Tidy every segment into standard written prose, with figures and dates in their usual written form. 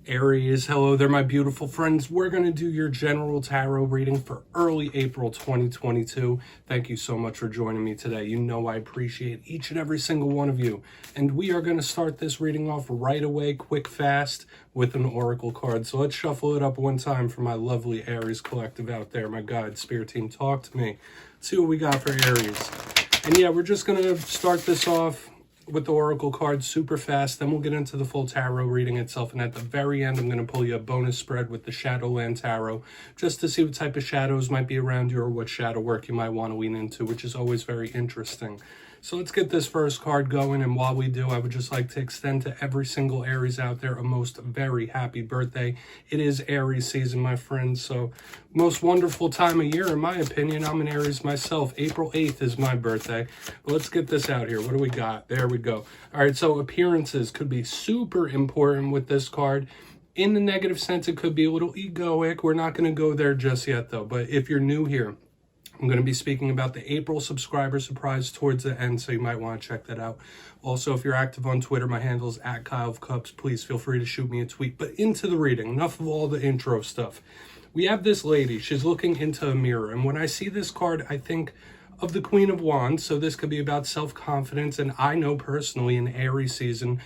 Aries, hello there, my beautiful friends. We're going to do your general tarot reading for early April 2022. Thank you so much for joining me today. You know I appreciate each and every single one of you. And we are going to start this reading off right away, quick, fast, with an oracle card. So let's shuffle it up one time for my lovely Aries collective out there. My guide, spirit team, talk to me. Let's see what we got for Aries. And yeah, we're just going to start this off with the oracle cards super fast, then we'll get into the full tarot reading itself, and at the very end I'm going to pull you a bonus spread with the Shadowland Tarot just to see what type of shadows might be around you or what shadow work you might want to lean into, which is always very interesting. So let's get this first card going, and while we do, I would just like to extend to every single Aries out there a most very happy birthday. It is Aries season, my friends, so most wonderful time of year in my opinion. I'm an Aries myself. April 8th is my birthday. But let's get this out here. What do we got? There we go. All right, so appearances could be super important with this card. In the negative sense, it could be a little egoic. We're not going to go there just yet, though. But if you're new here, I'm going to be speaking about the April subscriber surprise towards the end, so you might want to check that out. Also, if you're active on Twitter, my handle is @KyleofCups. Please feel free to shoot me a tweet. But into the reading, enough of all the intro stuff. We have this lady. She's looking into a mirror, and when I see this card, I think of the Queen of Wands. So this could be about self-confidence, and I know personally in Aries season,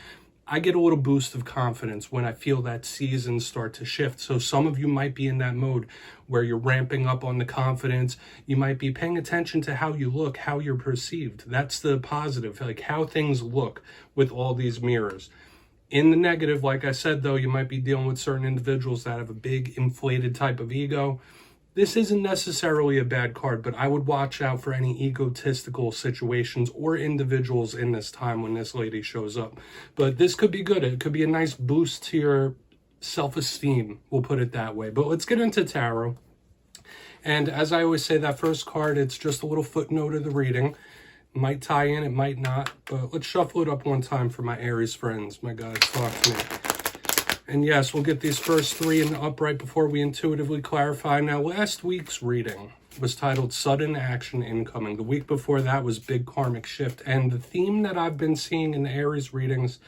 I get a little boost of confidence when I feel that season start to shift. So some of you might be in that mode where you're ramping up on the confidence. You might be paying attention to how you look, how you're perceived. That's the positive, like how things look with all these mirrors. In the negative, like I said, though, you might be dealing with certain individuals that have a big inflated type of ego. This isn't necessarily a bad card, but I would watch out for any egotistical situations or individuals in this time when this lady shows up. But this could be good. It could be a nice boost to your self-esteem, we'll put it that way. But let's get into tarot. And as I always say, that first card, it's just a little footnote of the reading. It might tie in, it might not. But let's shuffle it up one time for my Aries friends. My God, talk to me. And yes, we'll get these first three in the upright before we intuitively clarify. Now, last week's reading was titled Sudden Action Incoming. The week before that was Big Karmic Shift. And the theme that I've been seeing in the Aries readings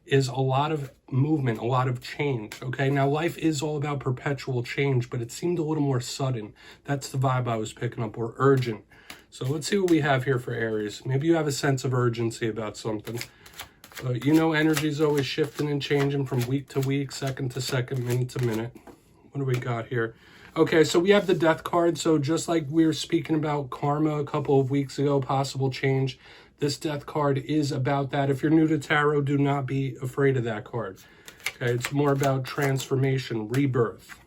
is a lot of movement, a lot of change, okay? Now, life is all about perpetual change, but it seemed a little more sudden. That's the vibe I was picking up, or urgent. So let's see what we have here for Aries. Maybe you have a sense of urgency about something. But you know, energy is always shifting and changing from week to week, second to second, minute to minute. What do we got here? Okay, so we have the Death card. So just like we were speaking about karma a couple of weeks ago, possible change, this Death card is about that. If you're new to tarot, do not be afraid of that card. Okay, it's more about transformation, rebirth.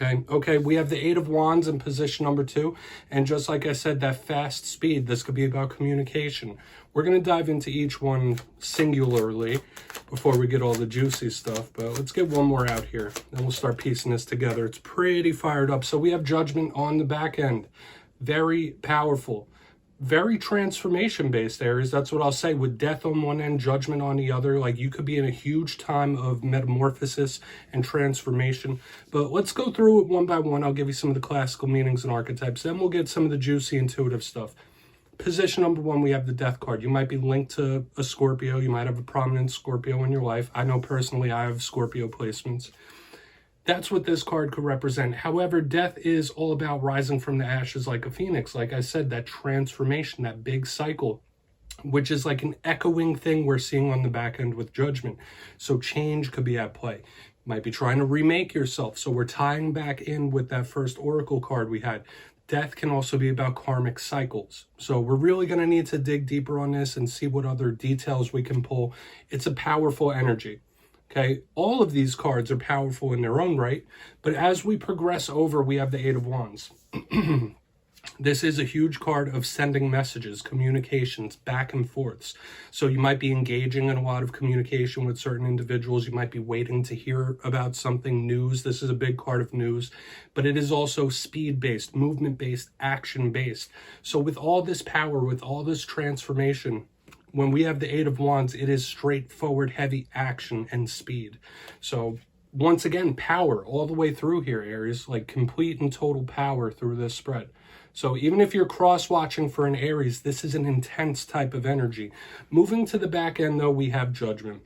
Okay, we have the Eight of Wands in position number 2. And just like I said, that fast speed, this could be about communication. We're going to dive into each one singularly before we get all the juicy stuff. But let's get one more out here. Then we'll start piecing this together. It's pretty fired up. So we have Judgment on the back end. Very powerful. Very transformation-based, Aries. That's what I'll say. With death on one end, judgment on the other. Like, you could be in a huge time of metamorphosis and transformation. But let's go through it one by one. I'll give you some of the classical meanings and archetypes. Then we'll get some of the juicy, intuitive stuff. Position number 1, we have the Death card. You might be linked to a Scorpio. You might have a prominent Scorpio in your life. I know personally I have Scorpio placements. That's what this card could represent. However, death is all about rising from the ashes like a phoenix. Like I said, that transformation, that big cycle, which is like an echoing thing we're seeing on the back end with Judgment. So change could be at play. You might be trying to remake yourself. So we're tying back in with that first oracle card we had. Death can also be about karmic cycles. So we're really going to need to dig deeper on this and see what other details we can pull. It's a powerful energy. Okay, all of these cards are powerful in their own right, but as we progress over, we have the Eight of Wands. This is a huge card of sending messages, communications, back and forths. So you might be engaging in a lot of communication with certain individuals. You might be waiting to hear about something, news. This is a big card of news, but it is also speed-based, movement-based, action-based. So with all this power, with all this transformation, when we have the Eight of Wands, it is straightforward, heavy action and speed. So once again, power all the way through here, Aries, like complete and total power through this spread. So even if you're cross-watching for an Aries, this is an intense type of energy. Moving to the back end, though, we have Judgment.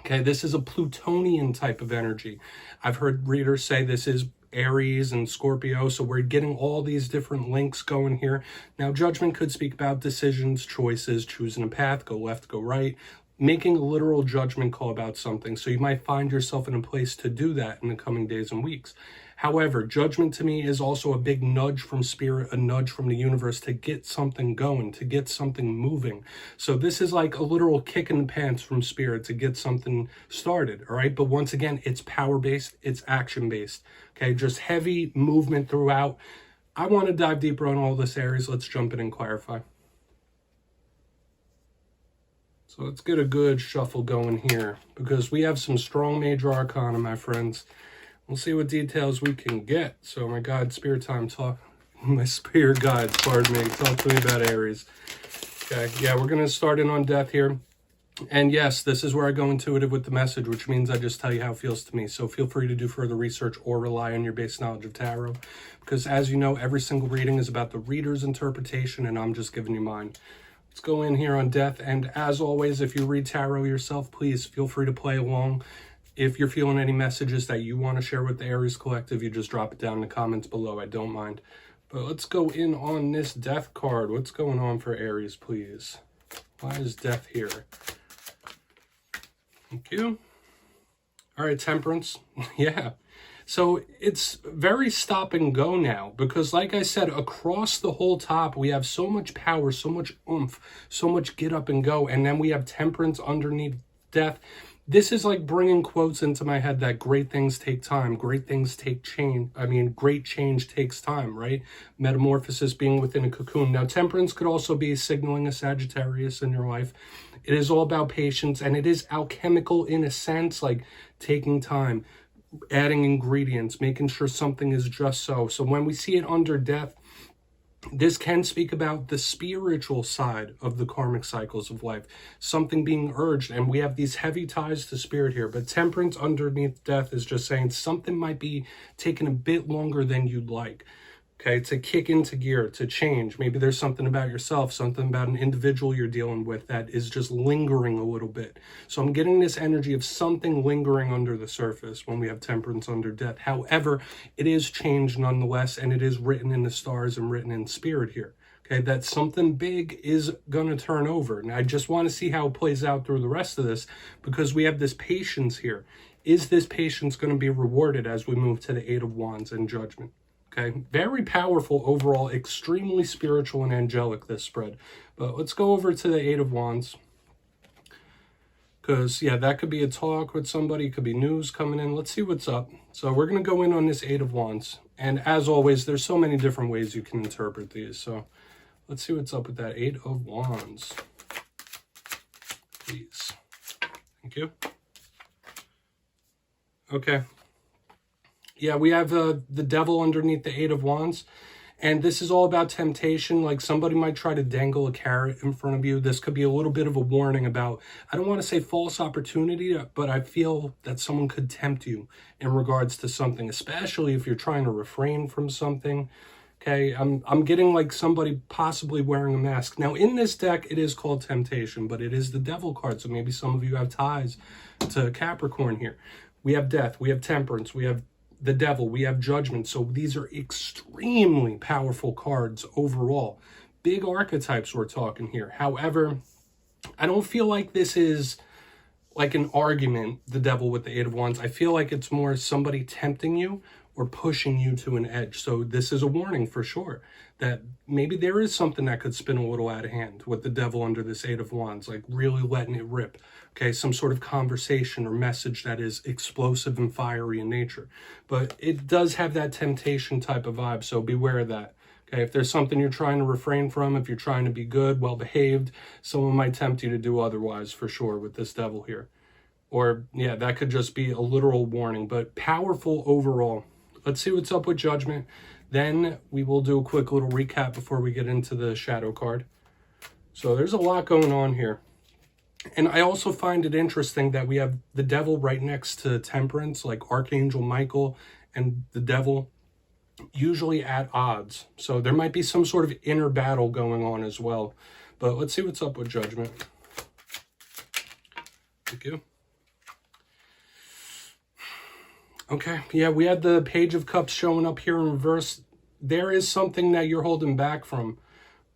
Okay, this is a Plutonian type of energy. I've heard readers say this is Aries and Scorpio, so we're getting all these different links going here. Now, judgment could speak about decisions, choices, choosing a path, go left, go right, making a literal judgment call about something. So you might find yourself in a place to do that in the coming days and weeks. However, judgment to me is also a big nudge from spirit, a nudge from the universe to get something going, to get something moving. So this is like a literal kick in the pants from spirit to get something started, all right? But once again, it's power-based, it's action-based, okay? Just heavy movement throughout. I want to dive deeper on all this, Aries. Let's jump in and clarify. So let's get a good shuffle going here, because we have some strong major arcana, my friends. We'll see what details we can get. So my God, spirit time, talk. My spirit guides, pardon me, talk to me about Aries. Okay, yeah, we're going to start in on death here. And yes, this is where I go intuitive with the message, which means I just tell you how it feels to me. So feel free to do further research or rely on your base knowledge of tarot. Because as you know, every single reading is about the reader's interpretation, and I'm just giving you mine. Let's go in here on death. And as always, if you read tarot yourself, please feel free to play along. If you're feeling any messages that you want to share with the Aries Collective, you just drop it down in the comments below. I don't mind. But let's go in on this death card. What's going on for Aries, please? Why is death here? Thank you. All right, temperance. Yeah. So it's very stop and go now, because like I said, across the whole top, we have so much power, so much oomph, so much get up and go. And then we have temperance underneath death. This is like bringing quotes into my head that great things take time, great things take change. I mean, great change takes time, right? Metamorphosis being within a cocoon. Now, temperance could also be signaling a Sagittarius in your life. It is all about patience, and it is alchemical in a sense, like taking time, adding ingredients, making sure something is just so. So when we see it under death, this can speak about the spiritual side of the karmic cycles of life, something being urged, and we have these heavy ties to spirit here. But temperance underneath death is just saying something might be taking a bit longer than you'd like, okay, to kick into gear, to change. Maybe there's something about yourself, something about an individual you're dealing with that is just lingering a little bit. So I'm getting this energy of something lingering under the surface when we have temperance under death. However, it is change nonetheless, and it is written in the stars and written in spirit here, okay, that something big is going to turn over. And I just want to see how it plays out through the rest of this, because we have this patience here. Is this patience going to be rewarded as we move to the Eight of Wands and Judgment? Okay, very powerful overall, extremely spiritual and angelic, this spread. But let's go over to the Eight of Wands. Because, yeah, that could be a talk with somebody, could be news coming in. Let's see what's up. So we're going to go in on this Eight of Wands. And as always, there's so many different ways you can interpret these. So let's see what's up with that Eight of Wands. Please. Thank you. Okay. Yeah, we have the devil underneath the Eight of Wands. And this is all about temptation. Like somebody might try to dangle a carrot in front of you. This could be a little bit of a warning about, I don't want to say false opportunity, but I feel that someone could tempt you in regards to something, especially if you're trying to refrain from something. Okay, I'm getting like somebody possibly wearing a mask. Now in this deck, it is called temptation, but it is the devil card. So maybe some of you have ties to Capricorn here. We have death, we have temperance, we have the devil, we have judgment. So these are extremely powerful cards overall. Big archetypes we're talking here. However, I don't feel like this is like an argument, the devil with the Eight of Wands. I feel like it's more somebody tempting you or pushing you to an edge. So this is a warning for sure that maybe there is something that could spin a little out of hand with the devil under this Eight of Wands, like really letting it rip. Okay, some sort of conversation or message that is explosive and fiery in nature. But it does have that temptation type of vibe, so beware of that. Okay, if there's something you're trying to refrain from, if you're trying to be good, well-behaved, someone might tempt you to do otherwise for sure with this devil here. Or, yeah, that could just be a literal warning, but powerful overall. Let's see what's up with judgment. Then we will do a quick little recap before we get into the shadow card. So there's a lot going on here. And I also find it interesting that we have the devil right next to temperance, like Archangel Michael and the devil, usually at odds. So there might be some sort of inner battle going on as well. But let's see what's up with judgment. Thank you. Okay, yeah, we had the Page of Cups showing up here in reverse. There is something that you're holding back from,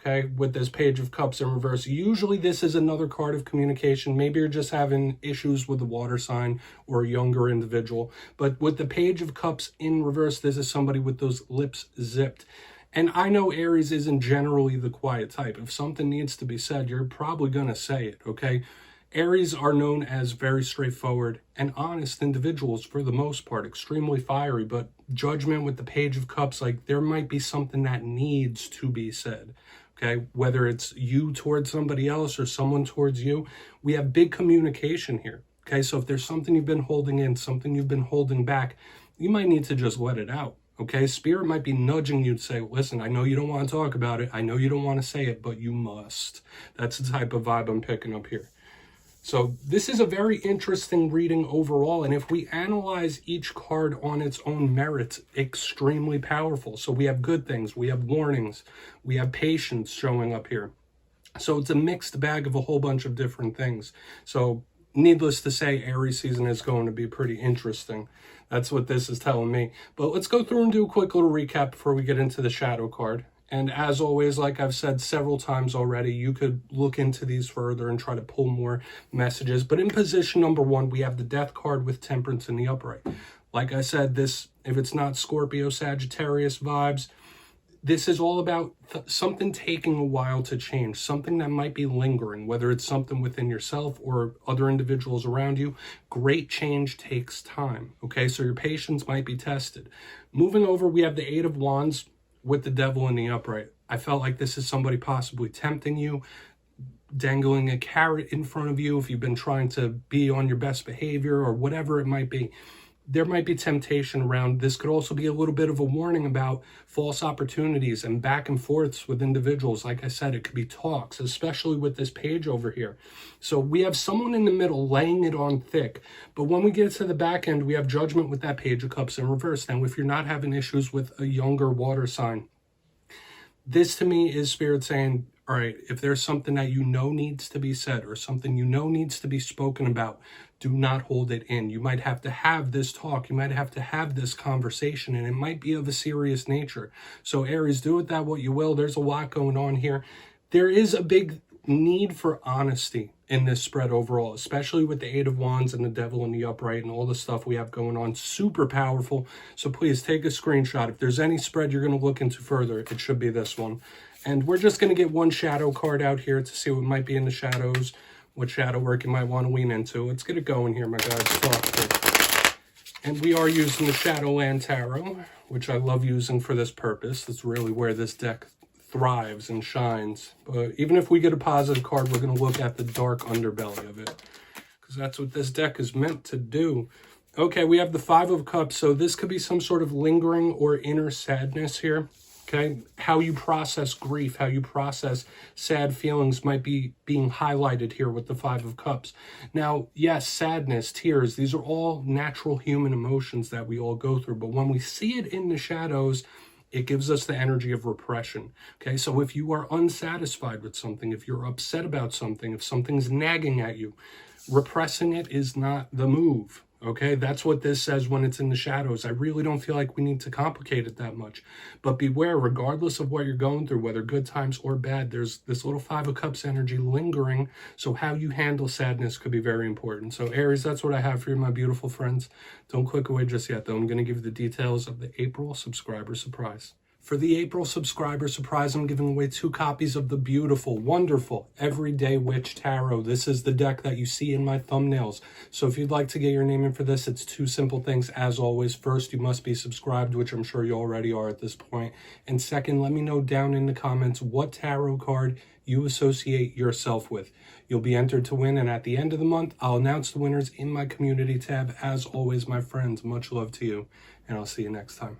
okay, with this Page of Cups in reverse. Usually this is another card of communication. Maybe you're just having issues with the water sign or a younger individual. But with the Page of Cups in reverse, this is somebody with those lips zipped. And I know Aries isn't generally the quiet type. If something needs to be said, you're probably going to say it, okay? Aries are known as very straightforward and honest individuals for the most part, extremely fiery, but Judgment with the Page of Cups, like there might be something that needs to be said, okay? Whether it's you towards somebody else or someone towards you, we have big communication here, okay? So if there's something you've been holding in, something you've been holding back, you might need to just let it out, okay? Spirit might be nudging you to say, listen, I know you don't want to talk about it. I know you don't want to say it, but you must. That's the type of vibe I'm picking up here. So this is a very interesting reading overall, and if we analyze each card on its own merits, extremely powerful. So we have good things, we have warnings, we have patience showing up here. So it's a mixed bag of a whole bunch of different things. So needless to say, Aries season is going to be pretty interesting. That's what this is telling me. But let's go through and do a quick little recap before we get into the shadow card. And as always, like I've said several times already, you could look into these further and try to pull more messages. But in position number 1, we have the Death card with Temperance in the upright. Like I said, this, if it's not Scorpio, Sagittarius vibes, this is all about something taking a while to change, something that might be lingering, whether it's something within yourself or other individuals around you. Great change takes time, okay? So your patience might be tested. Moving over, we have the 8 of Wands with the Devil in the upright. I felt like this is somebody possibly tempting you, dangling a carrot in front of you if you've been trying to be on your best behavior or whatever it might be. There might be temptation around. This could also be a little bit of a warning about false opportunities and back and forths with individuals. Like I said, it could be talks, especially with this page over here. So we have someone in the middle laying it on thick. But when we get to the back end, we have Judgment with that Page of Cups in reverse. Now, if you're not having issues with a younger water sign, this to me is Spirit saying, all right, if there's something that you know needs to be said or something you know needs to be spoken about, do not hold it in. You might have to have this talk. You might have to have this conversation, and it might be of a serious nature. So Aries, do with that what you will. There's a lot going on here. There is a big need for honesty in this spread overall, especially with the 8 of Wands and the Devil in the upright and all the stuff we have going on. Super powerful. So please take a screenshot. If there's any spread you're going to look into further, it should be this one. And we're just going to get one shadow card out here to see what might be in the shadows, what shadow work you might want to lean into. Let's get it going here, my guys. Talk. And we are using the Shadowland Tarot, which I love using for this purpose. That's really where this deck thrives and shines. But even if we get a positive card, we're going to look at the dark underbelly of it, because that's what this deck is meant to do. Okay, we have the 5 of Cups. So this could be some sort of lingering or inner sadness here. Okay, how you process grief, how you process sad feelings might be being highlighted here with the 5 of Cups. Now, yes, sadness, tears, these are all natural human emotions that we all go through. But when we see it in the shadows, it gives us the energy of repression. Okay, so if you are unsatisfied with something, if you're upset about something, if something's nagging at you, repressing it is not the move. Okay, that's what this says when it's in the shadows. I really don't feel like we need to complicate it that much. But beware, regardless of what you're going through, whether good times or bad, there's this little 5 of Cups energy lingering. So how you handle sadness could be very important. So Aries, that's what I have for you, my beautiful friends. Don't click away just yet, though. I'm going to give you the details of the April subscriber surprise. For the April subscriber surprise, I'm giving away 2 copies of the beautiful, wonderful Everyday Witch Tarot. This is the deck that you see in my thumbnails. So if you'd like to get your name in for this, it's 2 simple things. As always, first, you must be subscribed, which I'm sure you already are at this point. And second, let me know down in the comments what tarot card you associate yourself with. You'll be entered to win, and at the end of the month, I'll announce the winners in my community tab. As always, my friends, much love to you, and I'll see you next time.